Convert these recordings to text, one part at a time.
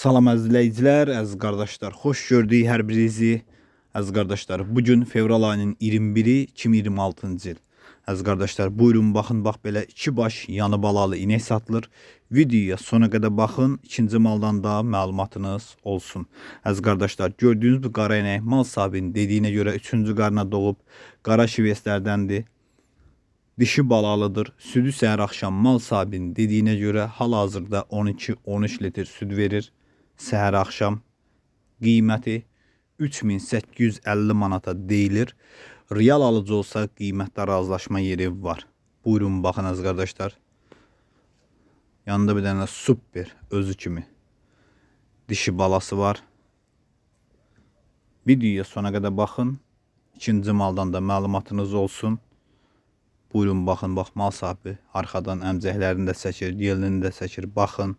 Salam əzizləyicilər, əziz qardaşlar, xoş gördük hər birinizi. Əziz qardaşlar, bugün fevral ayının 21-i 2026-cı il. Əziz qardaşlar, buyurun baxın, bax belə 2 baş yanı balalı inək satılır. Videoya sona qədər baxın, ikinci maldan da məlumatınız olsun. Əziz qardaşlar, gördüyünüz bu qara inək mal sahibinin dediyinə görə 3-cü qarına doğub, qara şiveslərdəndir. Dişi balalıdır. Südü səhər axşam mal sahibinin dediyinə görə hal-hazırda 12-13 litr süd verir. Səhər axşam qiyməti 3850 manata deyilir. Real alıcı olsa qiymətdə razılaşma yeri var. Buyurun baxın əziz qardaşlar. Yanında bir dənə super özü kimi dişi balası var. Videoya sona qədər baxın. İkinci maldan da məlumatınız olsun. Buyurun baxın, bax mal sahibi arxadan əmcəklərini də çəkir, yelini də çəkir, baxın.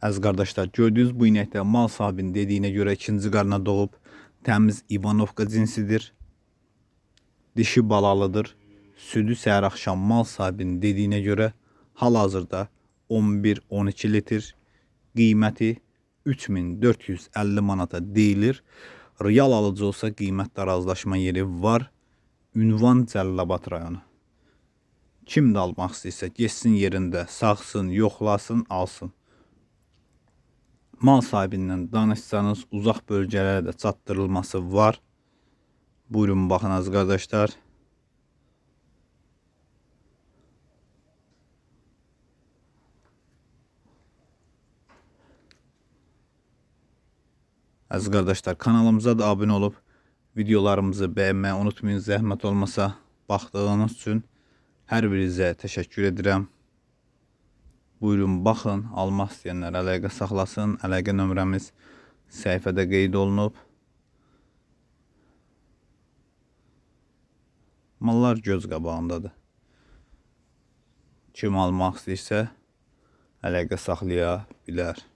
Əziz qardaşlar, gördüyünüz bu inəkdə mal sahibinin dediyinə görə ikinci qarına doğub, təmiz İvanovka cinsidir. Dişi balalıdır. Südü səhər axşam mal sahibinin dediyinə görə hal-hazırda 11-12 litr. Qiyməti 3450 manata deyilir. Real alıcı olsa qiymətdə razılaşma yeri var. Ünvan Cəlilabad rayonu. Kim də almaq istəyirsə geçsin yerində, saxsın, yoxlasın, alsın. Mal sahibindən danışsanız uzaq bölgələrə də çatdırılması var. Buyurun baxın əziz qardaşlar. Əziz qardaşlar, kanalımıza da abunə olub videolarımızı bəyənməyi unutmayın, zəhmət olmasa. Baxdığınız üçün hər birinizə təşəkkür edirəm. Buyurun baxın, almaq istəyənlər əlaqə saxlasın. Əlaqə nömrəmiz səhifədə qeyd olunub. Mallar göz qabağındadır. Kim almaq istəyirsə əlaqə saxlaya bilər.